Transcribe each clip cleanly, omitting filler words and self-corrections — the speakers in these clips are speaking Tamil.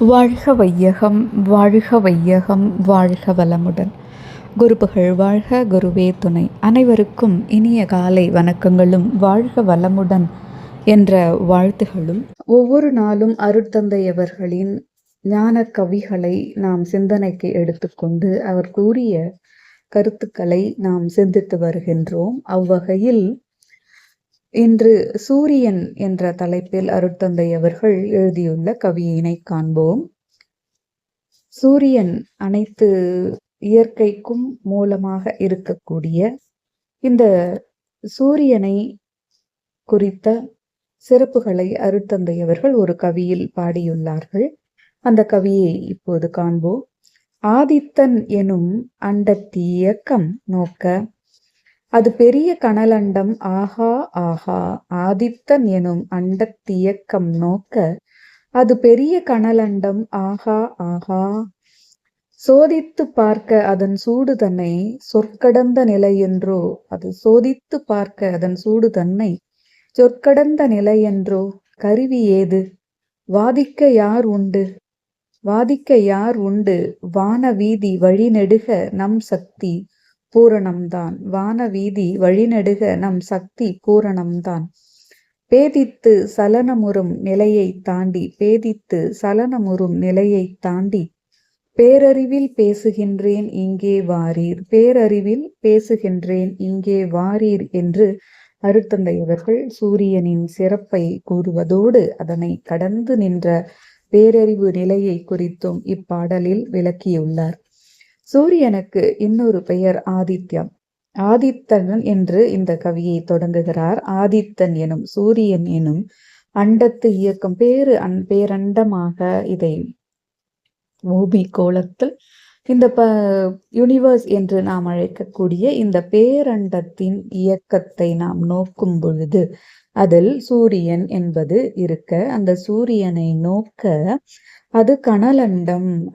வாழ்க வையகம், வாழ்க வையகம், வாழ்க வளமுடன். குருபுகழ் வாழ்க, குருவே துணை. அனைவருக்கும் இனிய காலை வணக்கங்களும் வாழ்க வளமுடன் என்ற வாழ்த்துகளும். ஒவ்வொரு நாளும் அருட்தந்தையவர்களின் ஞான கவிகளை நாம் சிந்தனைக்கு எடுத்துக்கொண்டு அவர் கூறிய கருத்துக்களை நாம் சிந்தித்து வருகின்றோம். அவ்வகையில் இன்று சூரியன் என்ற தலைப்பில் அருட்தந்தை அவர்கள் எழுதியுள்ள கவியினை காண்போம். சூரியன் அனைத்து இயற்கைக்கும் மூலமாக இருக்கக்கூடிய இந்த சூரியனை குறித்த சிறப்புகளை அருட்தந்தை அவர்கள் ஒரு கவியில் பாடியுள்ளார்கள். அந்த கவியை இப்போது காண்போம். ஆதித்தன் எனும் அண்டத்தியக்கம் நோக்க அது பெரிய கனலண்டம் ஆகா ஆகா. ஆதித்தன் எனும் அண்டத்தியக்கம் நோக்க அது பெரிய கனலண்டம் ஆகா ஆகா. சோதித்து பார்க்க அதன் சூடு தன்னை சொற்கடந்த நிலையென்றோ. அது சோதித்து பார்க்க அதன் சூடு தன்னை சொற்கடந்த நிலையென்றோ. கருவி ஏது? வாதிக்க யார் உண்டு? வாதிக்க யார் உண்டு? வான வீதி வழிநெடுக நம் சக்தி பூரணம்தான். வான வீதி வழிநெடுக நம் சக்தி பூரணம்தான். பேதித்து சலனமுறும் நிலையை தாண்டி, பேதித்து சலனமுறும் நிலையை தாண்டி பேரறிவில் பேசுகின்றேன் இங்கே வாரீர், பேரறிவில் பேசுகின்றேன் இங்கே வாரீர் என்று அருட்தந்தையவர்கள் சூரியனின் சிறப்பை கூறுவதோடு அதனை கடந்து நின்ற பேரறிவு நிலையை குறித்தும் இப்பாடலில் விளக்கியுள்ளார். சூரியனுக்கு இன்னொரு பெயர் ஆதித்யம். ஆதித்தன் என்று இந்த கவியை தொடங்குகிறார். ஆதித்தன் எனும் சூரியன் எனும் அண்டத்து இயக்கம் பேரண்டமாக இதை பூமி கோளத்தில் இந்த யூனிவர்ஸ் என்று நாம் அழைக்கக்கூடிய இந்த பேரண்டத்தின் இயக்கத்தை நாம் நோக்கும் பொழுது அதில் சூரியன் என்பது இருக்க, அந்த சூரியனை நோக்க அது கனல்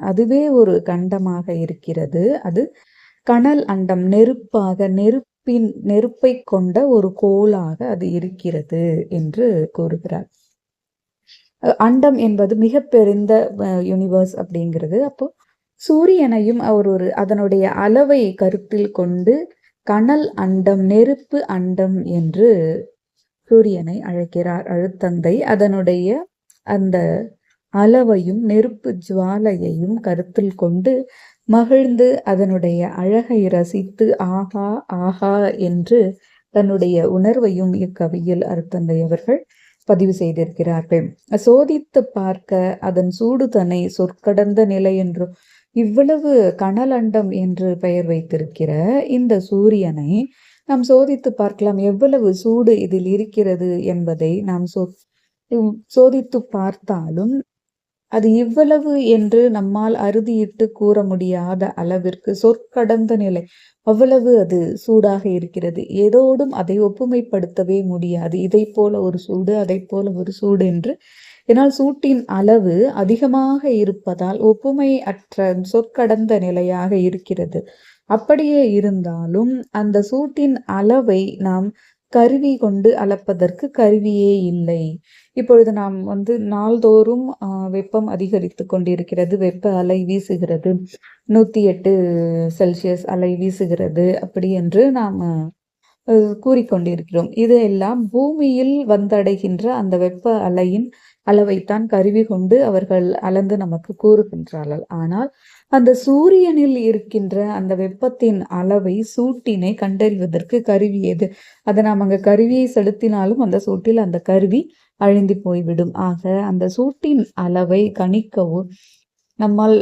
அதுவே ஒரு கண்டமாக இருக்கிறது. அது கனல் அண்டம், நெருப்பாக, நெருப்பை கொண்ட ஒரு கோளாக அது இருக்கிறது என்று கூறுகிறார். அண்டம் என்பது மிக பெருந்த யூனிவர்ஸ் அப்படிங்கிறது. அப்போ சூரியனையும் அவர் அதனுடைய அளவை கருத்தில் கொண்டு கனல் அண்டம், நெருப்பு அண்டம் என்று சூரியனை அழைக்கிறார் அருட்தந்தை. அதனுடைய அந்த அளவையும் நெருப்பு ஜுவாலையையும் கருத்தில் கொண்டு மகிழ்ந்து அதனுடைய அழகை ரசித்து ஆகா ஆகா என்று தன்னுடைய உணர்வையும் இக்கவியில் அருட்தந்தை அவர்கள் பதிவு செய்திருக்கிறார்கள். சோதித்து பார்க்க அதன் சூடு தன்னை சொற்கடந்த நிலை என்று இவ்வளவு கனலண்டம் என்று பெயர் வைத்திருக்கிற இந்த சூரியனை நாம் சோதித்து பார்க்கலாம். எவ்வளவு சூடு இதில் இருக்கிறது என்பதை நாம் சோதித்து பார்த்தாலும் அது இவ்வளவு என்று நம்மால் அறுதியிட்டு கூற முடியாத அளவிற்கு சொற்கடந்த நிலை, அவ்வளவு அது சூடாக இருக்கிறது. ஏதோடும் அதை ஒப்புமைப்படுத்தவே முடியாது. இதை போல ஒரு சூடு, அதை போல ஒரு சூடு என்று. ஏனால் சூட்டின் அளவு அதிகமாக இருப்பதால் ஒப்புமை அற்ற சொற்கடந்த நிலையாக இருக்கிறது. அப்படியே இருந்தாலும் அந்த சூட்டின் அளவை நாம் கருவி கொண்டு அளப்பதற்கு கருவியே இல்லை. இப்பொழுது நாம் நாள்தோறும் வெப்பம் அதிகரித்து கொண்டிருக்கிறது. வெப்ப அலை வீசுகிறது, 108 செல்சியஸ் அலை வீசுகிறது அப்படி என்று நாம் கூறிக்கொண்டிருக்கிறோம். இதெல்லாம் பூமியில் வந்தடைகின்ற அந்த வெப்ப அலையின் அளவைத்தான் கருவி கொண்டு அவர்கள் அளந்து நமக்கு கூறுகின்றார்கள். ஆனால் அந்த சூரியனில் இருக்கின்ற அந்த வெப்பத்தின் அளவை, சூட்டினை கண்டறிவதற்கு கருவி எது? அதை நாம் அங்க கருவியை செலுத்தினாலும் அந்த சூட்டில் அந்த கருவி அழிந்து போய்விடும். ஆக அந்த சூட்டின் அளவை கணிக்கவோ நம்மால்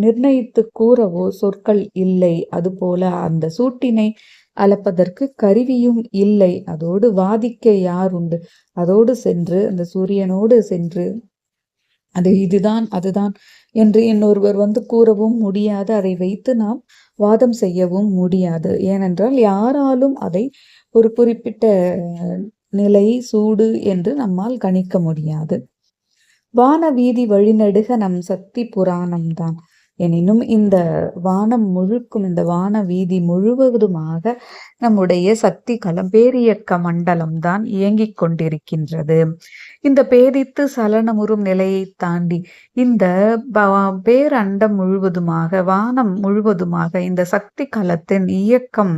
நிர்ணயித்து கூறவோ சொற்கள் இல்லை. அதுபோல அந்த சூட்டினை அளப்பதற்கு கருவியும் இல்லை. அதோடு வாதிக்க யார் உண்டு? அதோடு சென்று அந்த சூரியனோடு சென்று அது இதுதான் அதுதான் என்று இன்னொருவர் கூறவும் முடியாது. அதை வைத்து நாம் வாதம் செய்யவும் முடியாது. ஏனென்றால் யாராலும் அதை ஒரு குறிப்பிட்ட நிலை, சூடு என்று நம்மால் கணிக்க முடியாது. வான வீதி வழிநடுக நம் சக்தி புராணம்தான். எனினும் இந்த வானம் முழுக்கும், இந்த வான வீதி முழுவதுமாக நம்முடைய சக்தி களம் பேரியக்க மண்டலம் தான் இயங்கிக் கொண்டிருக்கின்றது. இந்த பேதித்து சலனமுறும் நிலையை தாண்டி இந்த பேரண்டம் முழுவதுமாக, வானம் முழுவதுமாக இந்த சக்தி களத்தின் இயக்கம்,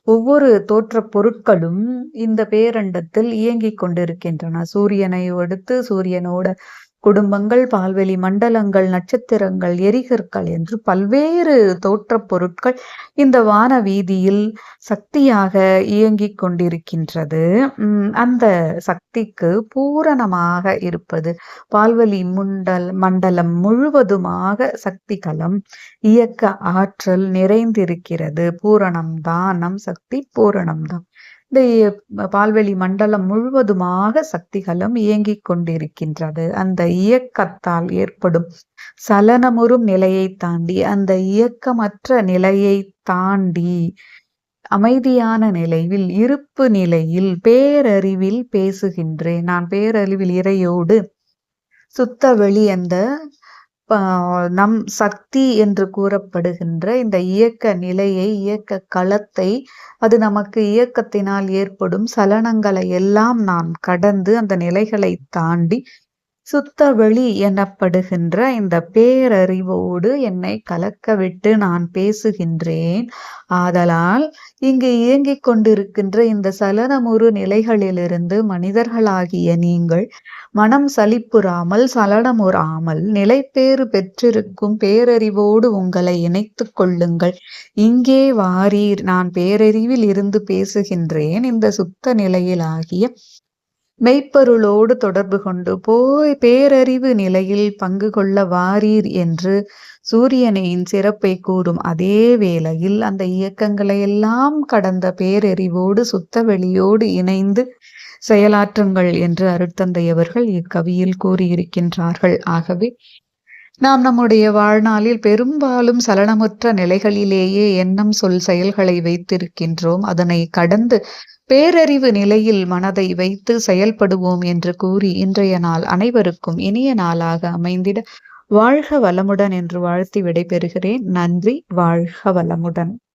ஒவ்வொரு தோற்ற பொருட்களும் இந்த பேரண்டத்தில் இயங்கிக் கொண்டிருக்கின்றன. சூரியனை அடுத்து சூரியனோட குடும்பங்கள், பால்வெளி மண்டலங்கள், நட்சத்திரங்கள், எரிகற்கள் என்று பல்வேறு தோற்றப் பொருட்கள் இந்த வான வீதியில் சக்தியாக இயங்கிக் கொண்டிருக்கின்றது. அந்த சக்திக்கு பூரணமாக இருப்பது பால்வெளி மண்டலம் முழுவதுமாக சக்தி களம், இயக்க ஆற்றல் நிறைந்திருக்கிறது. பூரணம்தான் நம் சக்தி, பூரணம்தான். இந்த பால்வெளி மண்டலம் முழுவதுமாக சக்திகளும் இயங்கிக் கொண்டிருக்கின்றது. அந்த இயக்கத்தால் ஏற்படும் சலனமுறும் நிலையை தாண்டி, அந்த இயக்கமற்ற நிலையை தாண்டி அமைதியான நிலையில், இருப்பு நிலையில், பேரறிவில் பேசுகின்றேன். நான் பேரறிவில் இறையோடு சுத்த வெளி அந்த நம் சக்தி என்று கூறப்படுகின்ற இந்த இயக்க நிலையை, இயக்க களத்தை, அது நமக்கு இயக்கத்தினால் ஏற்படும் சலனங்களை எல்லாம் நான் கடந்து அந்த நிலைகளை தாண்டி சுத்த வெளி எனப்படுகின்ற இந்த பேரறிவோடு என்னை கலக்க விட்டு நான் பேசுகின்றேன். ஆதலால் இங்கு இயங்கிக் கொண்டிருக்கின்ற இந்த சலனமுறு நிலைகளிலிருந்து மனிதர்களாகிய நீங்கள் மனம் சலிப்புறாமல், சலனமுறாமல், நிலைப்பேறு பெற்றிருக்கும் பேரறிவோடு உங்களை இணைத்துக் கொள்ளுங்கள். இங்கே வாரீர், நான் பேரறிவில் இருந்து பேசுகின்றேன். இந்த சுத்த நிலையிலாகிய மெய்ப்பொருளோடு தொடர்பு கொண்டு பேரறிவு நிலையில் பங்கு கொள்ள வாரீர் என்று சூரியனின் சிறப்பை கூறும் அதே வேளையில் அந்த இயக்கங்களை எல்லாம் கடந்த பேரறிவோடு சுத்த வெளியோடு இணைந்து செயலாற்றுங்கள் என்று அருட்தந்தையவர்கள் இக்கவியில் கூறியிருக்கின்றார்கள். ஆகவே நாம் நம்முடைய வாழ்நாளில் பெரும்பாலும் சலனமுற்ற நிலைகளிலேயே எண்ணம், சொல், செயல்களை வைத்திருக்கின்றோம். அதனை கடந்து பேரறிவு நிலையில் மனதை வைத்து செயல்படுவோம் என்று கூறி இன்றைய நாள் அனைவருக்கும் இனிய நாளாக அமைந்திட வாழ்க வளமுடன் என்று வாழ்த்தி விடைபெறுகிறேன். நன்றி. வாழ்க வளமுடன்.